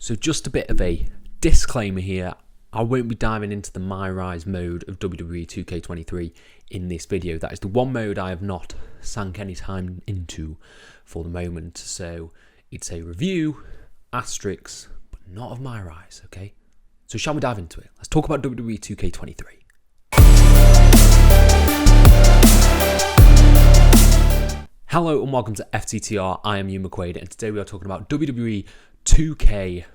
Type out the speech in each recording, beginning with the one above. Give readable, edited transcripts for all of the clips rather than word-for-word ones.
So just a bit of a disclaimer here. I won't be diving into the MyRise mode of WWE 2K23 in this video. That is the one mode I have not sunk any time into for the moment. So it's a review, asterisks, but not of MyRise, okay? So shall we dive into it? Let's talk about WWE 2K23. Hello and welcome to FTTR. I am Hugh McQuaid and today we are talking about WWE 2K23.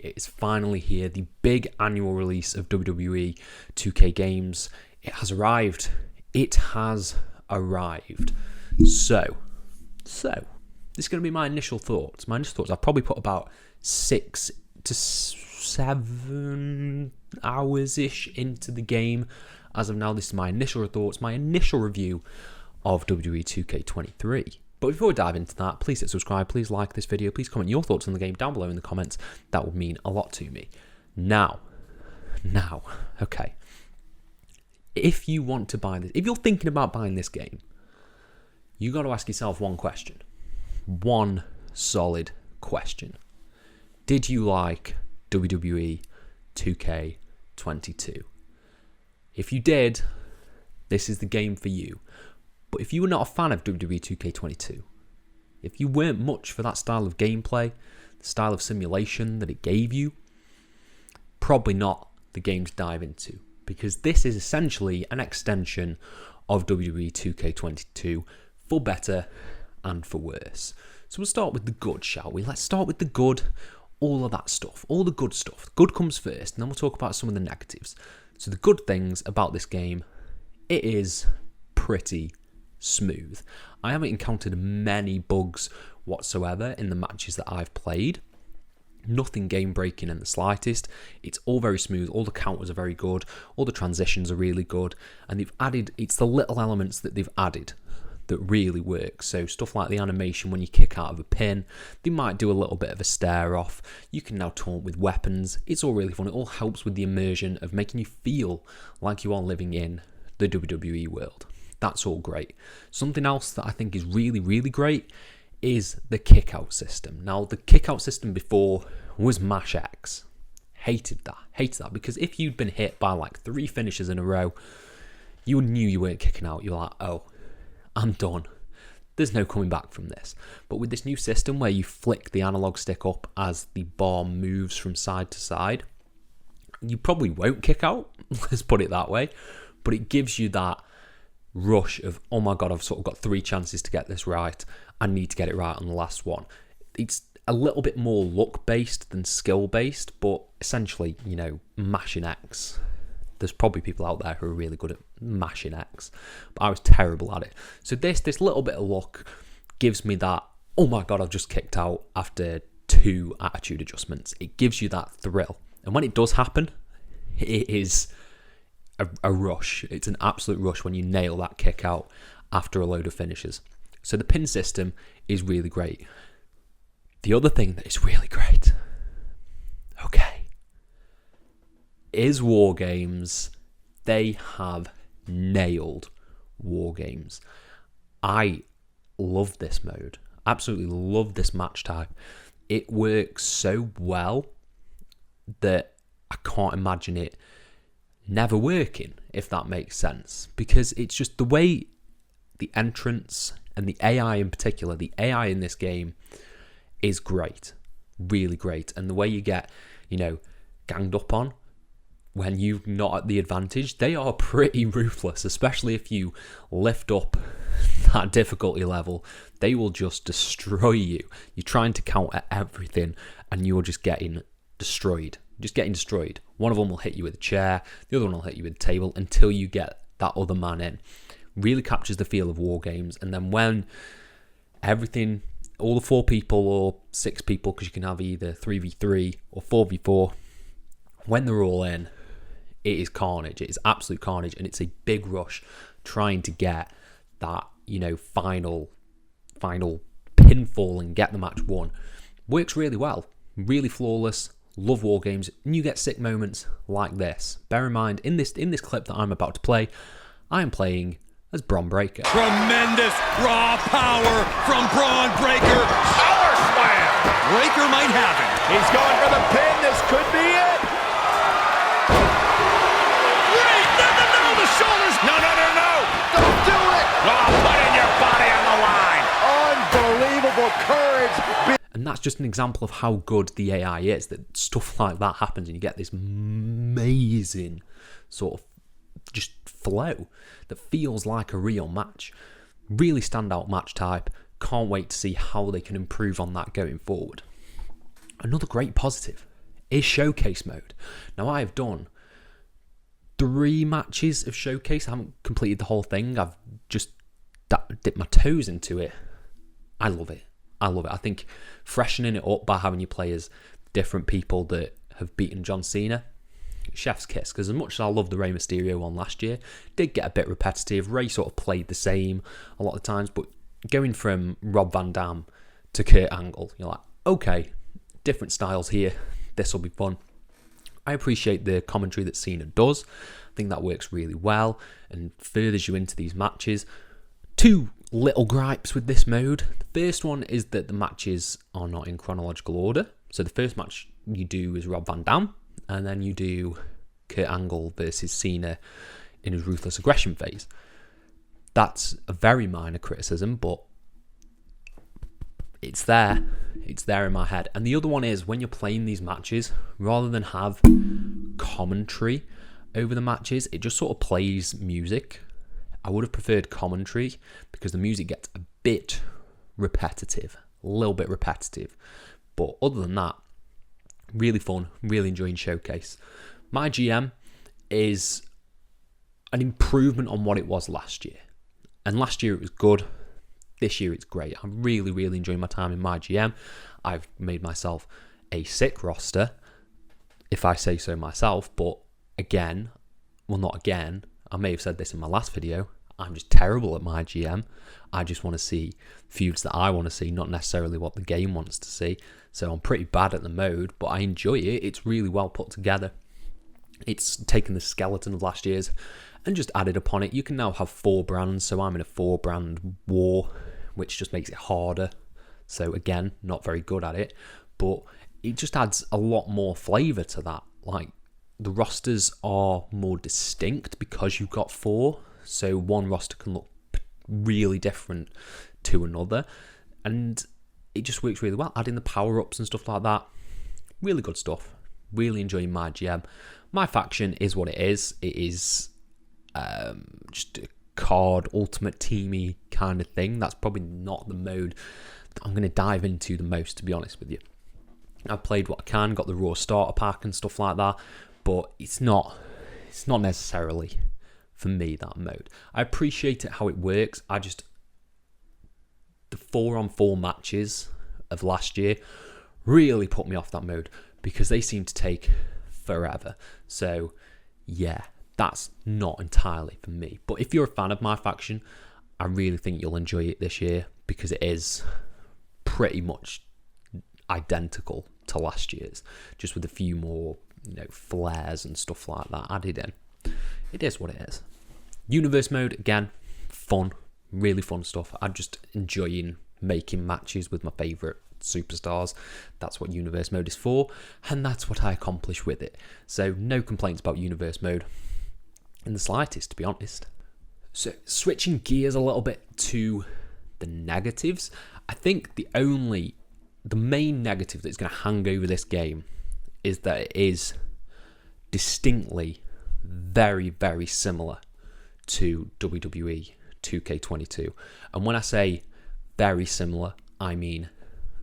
It is finally here, the big annual release of WWE 2K games. It has arrived. It has arrived. So this is going to be my initial thoughts. I've probably put about 6 to 7 hours-ish into the game. As of now, this is my initial thoughts, my initial review of WWE 2K23. But before we dive into that, please hit subscribe, please like this video, please comment your thoughts on the game down below in the comments. That would mean a lot to me. Now, okay. If you want to buy this, if you're thinking about buying this game, you got to ask yourself one question. One solid question. Did you like WWE 2K22? If you did, this is the game for you. But if you were not a fan of WWE 2K22, if you weren't much for that style of gameplay, the style of simulation that it gave you, probably not the game to dive into, because this is essentially an extension of WWE 2K22 for better and for worse. So we'll start with the good, shall we? Let's start with the good, all of that stuff, all the good stuff. The good comes first, and then we'll talk about some of the negatives. So the good things about this game, it is pretty smooth. I haven't encountered many bugs whatsoever in the matches that I've played. Nothing game breaking in the slightest. It's all very smooth. All the counters are very good. All the transitions are really good. And they've added, it's the little elements that they've added that really work. So stuff like the animation when you kick out of a pin, they might do a little bit of a stare off. You can now taunt with weapons. It's all really fun. It all helps with the immersion of making you feel like you are living in the WWE world. That's all great. Something else that I think is really, really great is the kick-out system. Now, the kick-out system before was Mash X. Hated that, because if you'd been hit by like 3 finishes in a row, you knew you weren't kicking out. You're like, oh, I'm done. There's no coming back from this. But with this new system where you flick the analog stick up as the bar moves from side to side, you probably won't kick out, let's put it that way, but it gives you that rush of, oh my god, I've sort of got 3 chances to get this right. I need to get it right on the last one. It's a little bit more luck-based than skill-based, but essentially, you know, mashing X. There's probably people out there who are really good at mashing X, but I was terrible at it. So this little bit of luck gives me that, oh my god, I've just kicked out after 2 attitude adjustments. It gives you that thrill. And when it does happen, it is a rush. It's an absolute rush when you nail that kick out after a load of finishes. So the pin system is really great. The other thing that is really great, okay, is War Games. They have nailed War Games. I love this mode. Absolutely love this match type. It works so well that I can't imagine it never working, if that makes sense, because it's just the way the entrance and the AI in particular, the AI in this game is great, really great. And the way you get, you know, ganged up on when you're not at the advantage, they are pretty ruthless, especially if you lift up that difficulty level. They will just destroy you. You're trying to counter everything and you're just getting destroyed. One of them will hit you with a chair, the other one will hit you with a table until you get that other man in. Really captures the feel of War Games. And then when everything, all the 4 people or 6 people, because you can have either 3v3 or 4v4, when they're all in, it is carnage. It is absolute carnage, and it's a big rush trying to get that, you know, final pinfall and get the match won. Works really well, really flawless. Love War Games, and you get sick moments like this. Bear in mind, in this clip that I'm about to play, I am playing as Braun Breaker. Tremendous raw power from Braun Breaker. Power slam. breaker might have it. He's going for the pin. This could be it. Wait, no, the shoulders. No. Don't do it. Oh, putting your body on the line. Unbelievable courage. And that's just an example of how good the AI is, that stuff like that happens and you get this amazing sort of just flow that feels like a real match. Really standout match type. Can't wait to see how they can improve on that going forward. Another great positive is Showcase mode. Now, I have done 3 matches of Showcase. I haven't completed the whole thing. I've just dipped my toes into it. I love it. I think freshening it up by having you play as different people that have beaten John Cena, chef's kiss. Because as much as I love the Rey Mysterio one last year, did get a bit repetitive. Rey sort of played the same a lot of times, but going from Rob Van Dam to Kurt Angle, you're like, okay, different styles here. This will be fun. I appreciate the commentary that Cena does. I think that works really well and furthers you into these matches. 2 little gripes with this mode. The first one is that the matches are not in chronological order. So the first match you do is Rob Van Dam, and then you do Kurt Angle versus Cena in his Ruthless Aggression phase. That's a very minor criticism, but it's there. It's there in my head. And the other one is when you're playing these matches, rather than have commentary over the matches, it just sort of plays music. I would have preferred commentary because the music gets a bit repetitive, a little bit repetitive. But other than that, really fun, really enjoying Showcase. MyGM is an improvement on what it was last year. And last year it was good. This year it's great. I'm really, really enjoying my time in MyGM. I've made myself a sick roster, if I say so myself. But again, well, not again, I may have said this in my last video, I'm just terrible at MyGM. I just want to see feuds that I want to see, not necessarily what the game wants to see. So I'm pretty bad at the mode, but I enjoy it. It's really well put together. It's taken the skeleton of last year's and just added upon it. You can now have 4 brands, so I'm in a 4-brand war, which just makes it harder. So again, not very good at it, but it just adds a lot more flavour to that. Like, the rosters are more distinct because you've got 4, so one roster can look really different to another, and it just works really well. Adding the power-ups and stuff like that, really good stuff. Really enjoying MyGM. MyFaction is what it is. It is just a card ultimate teamy kind of thing. That's probably not the mode that I'm going to dive into the most, to be honest with you. I've played what I can, got the Raw starter pack and stuff like that, but it's not necessarily for me, that mode. I appreciate it how it works. The 4-on-4 matches of last year really put me off that mode because they seem to take forever. So yeah, that's not entirely for me. But if you're a fan of MyFaction, I really think you'll enjoy it this year because it is pretty much identical to last year's, just with a few more, flares and stuff like that added in. It is what it is. Universe mode, again, fun, really fun stuff. I'm just enjoying making matches with my favourite superstars. That's what Universe mode is for, and that's what I accomplish with it. So no complaints about Universe mode in the slightest, to be honest. So switching gears a little bit to the negatives, I think the main negative that's going to hang over this game is that it is distinctly very, very similar to WWE 2K23. And when I say very similar, I mean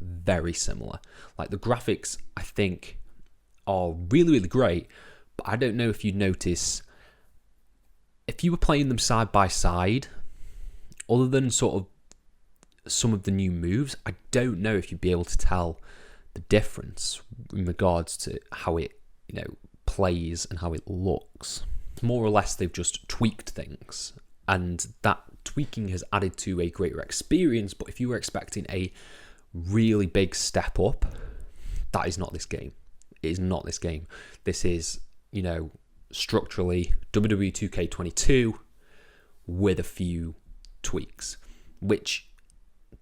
very similar. Like, the graphics, I think, are really, really great, but I don't know if you'd notice, if you were playing them side by side, other than sort of some of the new moves, I don't know if you'd be able to tell the difference in regards to how it, plays and how it looks. More or less, they've just tweaked things, and that tweaking has added to a greater experience. But if you were expecting a really big step up, that is not this game. It is not this game. This is, structurally WWE 2K22 with a few tweaks, which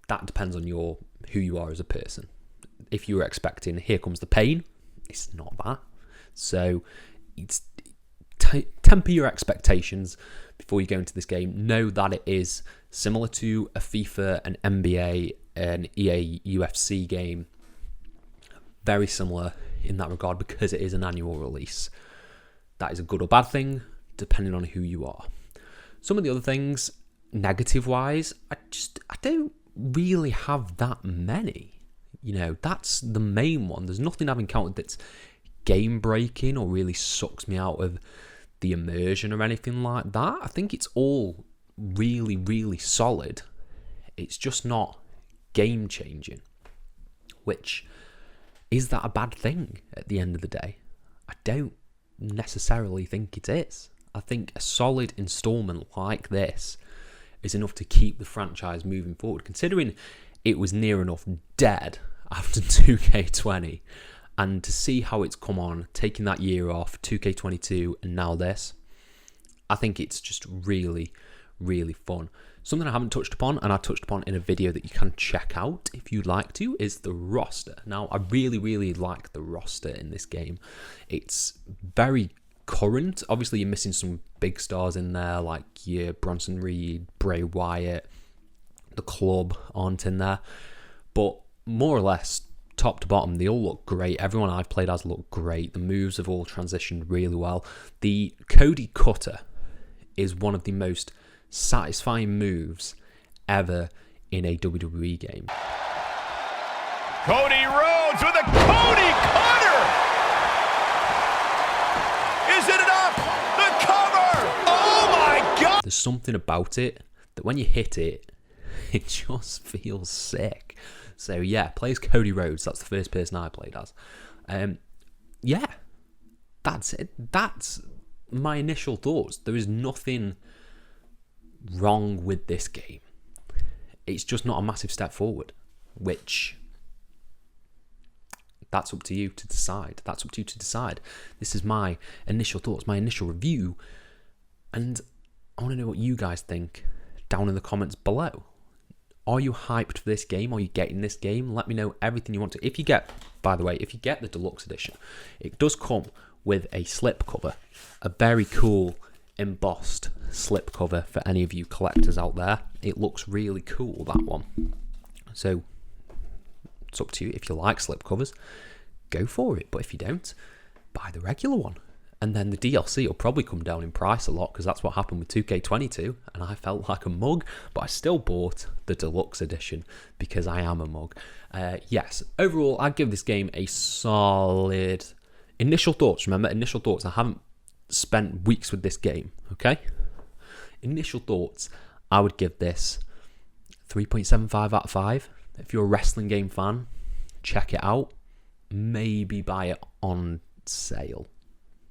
that depends on who you are as a person. if you were expecting Here Comes the Pain, it's not that. So it's temper your expectations before you go into this game. Know that it is similar to a FIFA, an NBA, an EA UFC game. Very similar in that regard because it is an annual release. That is a good or bad thing, depending on who you are. Some of the other things, negative-wise, I don't really have that many. You know, that's the main one. There's nothing I've encountered that's game-breaking or really sucks me out of the immersion or anything like that. I think it's all really, really solid. It's just not game-changing, which... is that a bad thing at the end of the day? I don't necessarily think it is. I think a solid installment like this is enough to keep the franchise moving forward, considering it was near enough dead after 2K20, and to see how it's come on, taking that year off, 2K22, and now this, I think it's just really, really fun. Something I haven't touched upon, and I touched upon in a video that you can check out if you'd like to, is the roster. Now, I really, really like the roster in this game. It's very current. Obviously, you're missing some big stars in there, like your Bronson Reed, Bray Wyatt, the Club aren't in there. But more or less, top to bottom, they all look great. Everyone I've played as looked great. The moves have all transitioned really well. The Cody Cutter is one of the most satisfying moves ever in a WWE game. Cody Rhodes with a Cody Cutter! Is it enough? The cover! Oh my God! There's something about it that when you hit it, it just feels sick. So yeah, play as Cody Rhodes. That's the first person I played as. Yeah, that's it. That's my initial thoughts. There is nothing wrong with this game. It's just not a massive step forward, which that's up to you to decide. That's up to you to decide. This is my initial thoughts, my initial review, and I want to know what you guys think down in the comments below. Are you hyped for this game? Are you getting this game? Let me know everything you want to. If you get, by the way, if you get the deluxe edition, it does come with a slip cover, a very cool embossed slip cover for any of you collectors out there. It looks really cool, that one. So it's up to you. If you like slip covers, go for it. But if you don't, buy the regular one. And then the DLC will probably come down in price a lot, because that's what happened with 2K22, and I felt like a mug, but I still bought the deluxe edition because I am a mug. Yes, overall, I'd give this game a solid... Initial thoughts, remember, initial thoughts. I haven't spent weeks with this game, okay? Initial thoughts, I would give this 3.75 out of 5. If you're a wrestling game fan, check it out. Maybe buy it on sale,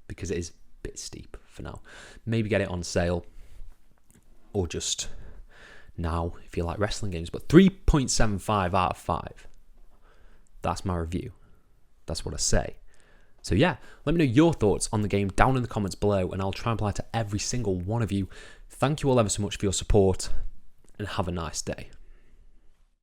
because it is a bit steep for now. Maybe get it on sale, or just now if you like wrestling games. But 3.75 out of 5. That's my review. That's what I say. So yeah, let me know your thoughts on the game down in the comments below, and I'll try and reply to every single one of you. Thank you all ever so much for your support, and have a nice day.